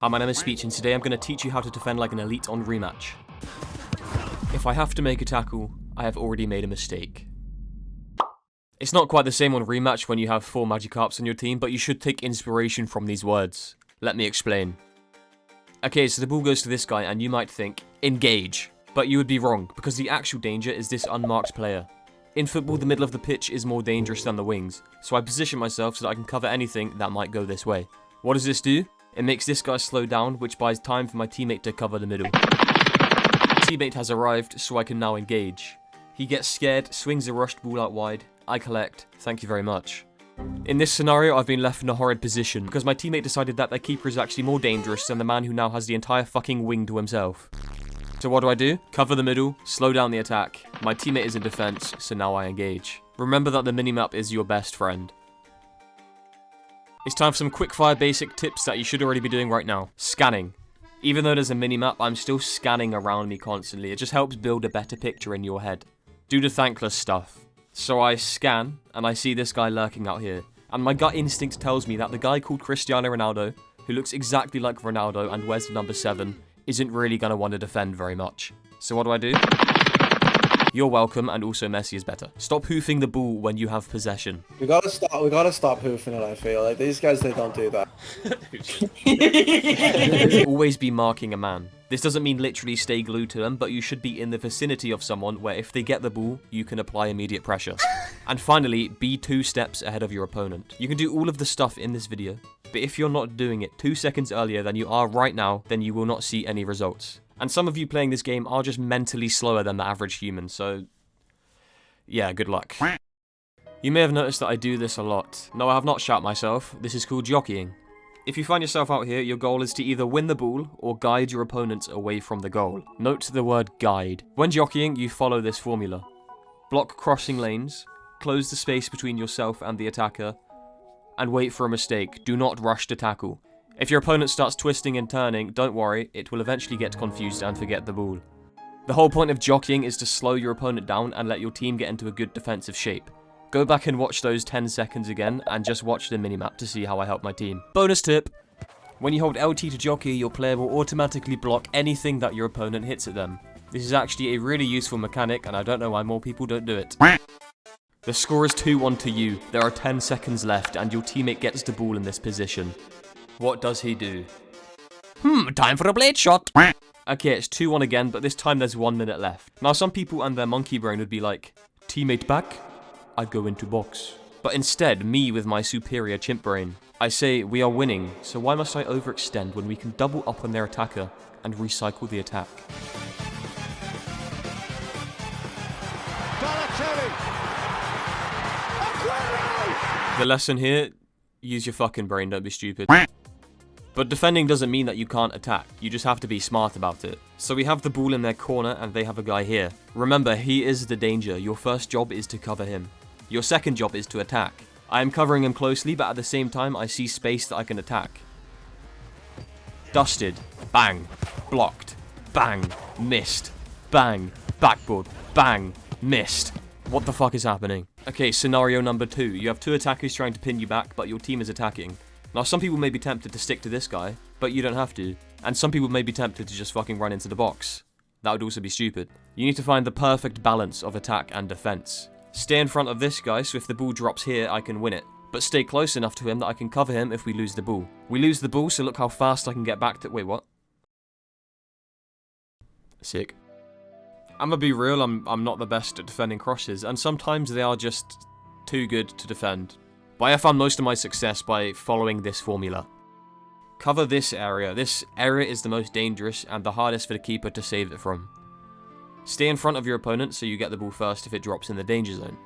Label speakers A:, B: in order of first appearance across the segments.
A: Hi, my name is Speech, and today I'm going to teach you how to defend like an elite on Rematch. If I have to make a tackle, I have already made a mistake. It's not quite the same on Rematch when you have 4 Magikarps on your team, but you should take inspiration from these words. Let me explain. Okay, so the ball goes to this guy, and you might think, engage. But you would be wrong, because the actual danger is this unmarked player. In football, the middle of the pitch is more dangerous than the wings, so I position myself so that I can cover anything that might go this way. What does this do? It makes this guy slow down, which buys time for my teammate to cover the middle. Teammate has arrived, so I can now engage. He gets scared, swings a rushed ball out wide. I collect. Thank you very much. In this scenario, I've been left in a horrid position, because my teammate decided that their keeper is actually more dangerous than the man who now has the entire fucking wing to himself. So what do? Cover the middle, slow down the attack. My teammate is in defense, so now I engage. Remember that the minimap is your best friend. It's time for some quickfire basic tips that you should already be doing right now. Scanning. Even though there's a minimap, I'm still scanning around me constantly. It just helps build a better picture in your head. Do the thankless stuff. So I scan, and I see this guy lurking out here. And my gut instinct tells me that the guy called Cristiano Ronaldo, who looks exactly like Ronaldo and wears the number 7, isn't really going to want to defend very much. So what do? You're welcome, and also Messi is better. Stop hoofing the ball when you have possession.
B: We gotta stop hoofing it, I feel. Like, these guys, they don't do that.
A: Always be marking a man. This doesn't mean literally stay glued to them, but you should be in the vicinity of someone where if they get the ball, you can apply immediate pressure. And finally, be 2 steps ahead of your opponent. You can do all of the stuff in this video, but if you're not doing it 2 seconds earlier than you are right now, then you will not see any results. And some of you playing this game are just mentally slower than the average human, so yeah, good luck. You may have noticed that I do this a lot. No, I have not shot myself. This is called jockeying. If you find yourself out here, your goal is to either win the ball or guide your opponents away from the goal. Note the word guide. When jockeying, you follow this formula. Block crossing lanes, close the space between yourself and the attacker, and wait for a mistake. Do not rush to tackle. If your opponent starts twisting and turning, don't worry, it will eventually get confused and forget the ball. The whole point of jockeying is to slow your opponent down and let your team get into a good defensive shape. Go back and watch those 10 seconds again, and just watch the minimap to see how I help my team. Bonus tip! When you hold LT to jockey, your player will automatically block anything that your opponent hits at them. This is actually a really useful mechanic, and I don't know why more people don't do it. The score is 2-1 to you. There are 10 seconds left, and your teammate gets the ball in this position. What does he do? Time for a blade shot! Okay, it's 2-1 again, but this time there's 1 minute left. Now some people and their monkey brain would be like, teammate back? I'd go into box. But instead, me with my superior chimp brain, I say we are winning, so why must I overextend when we can double up on their attacker and recycle the attack? The lesson here, use your fucking brain, don't be stupid. But defending doesn't mean that you can't attack, you just have to be smart about it. So we have the ball in their corner and they have a guy here. Remember, he is the danger. Your first job is to cover him. Your second job is to attack. I am covering him closely, but at the same time I see space that I can attack. Dusted. Bang. Blocked. Bang. Missed. Bang. Backboard. Bang. Missed. What the fuck is happening? Okay, scenario number 2. You have 2 attackers trying to pin you back, but your team is attacking. Now, some people may be tempted to stick to this guy, but you don't have to. And some people may be tempted to just fucking run into the box. That would also be stupid. You need to find the perfect balance of attack and defense. Stay in front of this guy, so if the ball drops here, I can win it. But stay close enough to him that I can cover him if we lose the ball. We lose the ball, so look how fast I can get back to... Wait, what? Sick. I'm gonna be real, I'm not the best at defending crosses, and sometimes they are just too good to defend. But I have found most of my success by following this formula. Cover this area. This area is the most dangerous and the hardest for the keeper to save it from. Stay in front of your opponent so you get the ball first if it drops in the danger zone.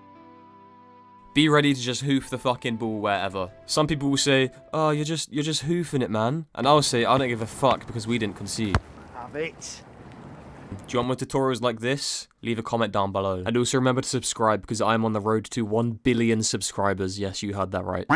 A: Be ready to just hoof the fucking ball wherever. Some people will say, oh, you're just hoofing it, man. And I'll say, I don't give a fuck because we didn't concede.
C: Have it.
A: Do you want more tutorials like this? Leave a comment down below. And also remember to subscribe because I'm on the road to 1 billion subscribers. Yes, you heard that right.